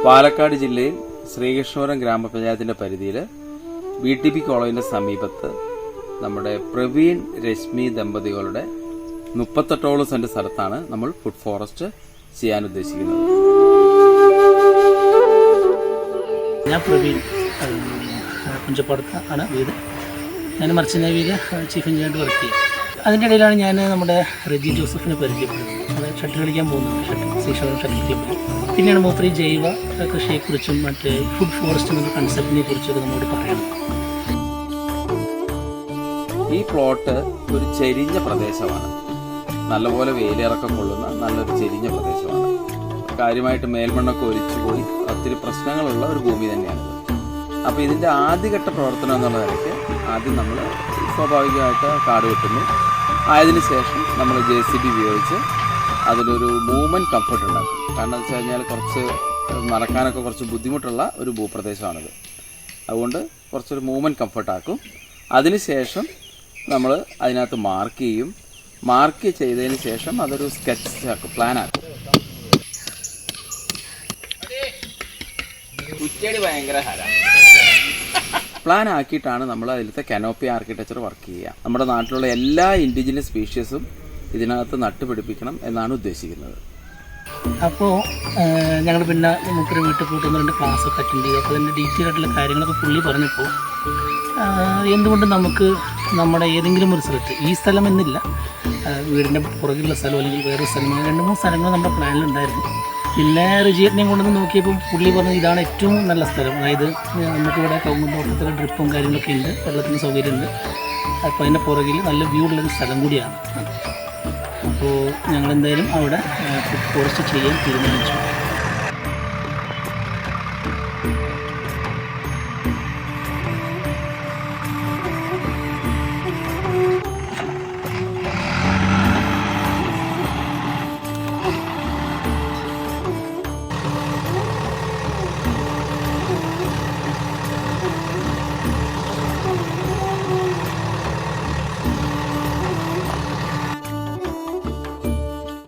പാലക്കാട് ജില്ലയിൽ ശ്രീകൃഷ്ണപുരം ഗ്രാമപഞ്ചായത്തിന്റെ പരിധിയിൽ BTP കോളേജിന്റെ സമീപത്ത് നമ്മുടെ പ്രവീൺ രശ്മി ദമ്പതികളുടെ 38ഓളം സെന്റ് സ്ഥലത്താണ് നമ്മൾ ഫുഡ് ഫോറസ്റ്റ് ചെയ്യാൻ ഉദ്ദേശിക്കുന്നത്. ഞാൻ പ്രവീൺ, കുഞ്ചപ്പാടത്ത് ആണ് വീട്. ഞാൻ മർച്ചന്റ് നേവിയിൽ ചീഫ് എഞ്ചിനീയറായിട്ട് വർക്ക് ചെയ്യും. അതിൻ്റെ ഇടയിലാണ് ഞാൻ നമ്മുടെ റെജി ജോസഫിനെ പരിചയപ്പെടുന്നത്. അത് ഷട്ടിൽ കളിക്കാൻ പോകുന്നുണ്ട്, ശ്രീകൃഷ്ണപുരം ഷട്ടിൽ കളിക്കാൻ പോകും. പിന്നെയാണ് മൂപ്പര് ജൈവ കൃഷിയെക്കുറിച്ചും മറ്റേ ഫുഡ് ഫോറസ്റ്റ് എന്ന കൺസെപ്റ്റിനെ കുറിച്ചൊക്കെ നമ്മോട് പറയണം. ഈ പ്ലോട്ട് ഒരു ചെരിഞ്ഞ പ്രദേശമാണ്, നല്ലപോലെ വേലിയിറക്കം കൊള്ളുന്ന നല്ലൊരു ചെരിഞ്ഞ പ്രദേശമാണ്. കാര്യമായിട്ട് മേൽമണ്ണൊക്കെ ഒലിച്ചുപോയി ഒത്തിരി പ്രശ്നങ്ങളുള്ള ഒരു ഭൂമി തന്നെയാണിത്. അപ്പോൾ ഇതിൻ്റെ ആദ്യഘട്ട പ്രവർത്തനം എന്നുള്ള നിലയ്ക്ക് ആദ്യം നമ്മൾ സ്വാഭാവികമായിട്ട് കാട് വെട്ടുന്നു. ആയതിനു ശേഷം നമ്മൾ JCB ഉപയോഗിച്ച് അതിലൊരു മൂവ്മെൻറ്റ് കംഫർട്ട് ഉണ്ടാക്കും. കാരണം എന്ന് വെച്ച് കഴിഞ്ഞാൽ കുറച്ച് നടക്കാനൊക്കെ കുറച്ച് ബുദ്ധിമുട്ടുള്ള ഒരു ഭൂപ്രദേശമാണിത്. അതുകൊണ്ട് കുറച്ചൊരു മൂവ്മെൻറ്റ് കംഫർട്ടാക്കും. അതിനുശേഷം നമ്മൾ അതിനകത്ത് മാർക്ക് ചെയ്യും. മാർക്ക് ചെയ്തതിന് ശേഷം അതൊരു സ്കെച്ച് ആക്കും, പ്ലാനാക്കും. പ്ലാൻ ആക്കിയിട്ടാണ് നമ്മൾ അതിലത്തെ കനോപ്പി ആർക്കിടെക്ചർ വർക്ക് ചെയ്യുക. നമ്മുടെ നാട്ടിലുള്ള എല്ലാ ഇൻഡിജിനസ് സ്പീഷ്യസും ഇതിനകത്ത് നട്ടുപിടിപ്പിക്കണം എന്നാണ് ഉദ്ദേശിക്കുന്നത്. അപ്പോൾ ഞങ്ങൾ പിന്നെ മൂപ്പര് വീട്ടിൽ പോയിട്ട് 2 ക്ലാസ്സൊക്കെ അറ്റൻഡ് ചെയ്തു. അപ്പോൾ അതിൻ്റെ ഡീറ്റെയിൽ ആയിട്ടുള്ള കാര്യങ്ങളൊക്കെ പുള്ളി പറഞ്ഞപ്പോൾ എന്തുകൊണ്ട് നമുക്ക് നമ്മുടെ ഏതെങ്കിലും ഒരു സ്ഥലത്ത്, ഈ സ്ഥലം എന്നില്ല, വീടിൻ്റെ പുറകിലുള്ള സ്ഥലം അല്ലെങ്കിൽ വേറൊരു സ്ഥലം, 2-3 സ്ഥലങ്ങൾ നമ്മുടെ പ്ലാനിലുണ്ടായിരുന്നു. പിന്നെ റിജിയേറ്റിനെയും കൊണ്ടുവന്ന് നോക്കിയപ്പോൾ പുള്ളി പറഞ്ഞു ഇതാണ് ഏറ്റവും നല്ല സ്ഥലം. അതായത് നമുക്കിവിടെ കൗമുന്തോട്ടത്തിൽ ഡ്രിപ്പും കാര്യങ്ങളൊക്കെ ഉണ്ട്, വെള്ളത്തിന് സൗകര്യമുണ്ട്. അപ്പോൾ അതിൻ്റെ പുറകിൽ നല്ല വ്യൂ ഉള്ളൊരു സ്ഥലം കൂടിയാണ്. അപ്പോൾ ഞങ്ങളെന്തായാലും അവിടെ ഫുഡ് ഫോറസ്റ്റ് ചെയ്യാൻ തീരുമാനിച്ചു.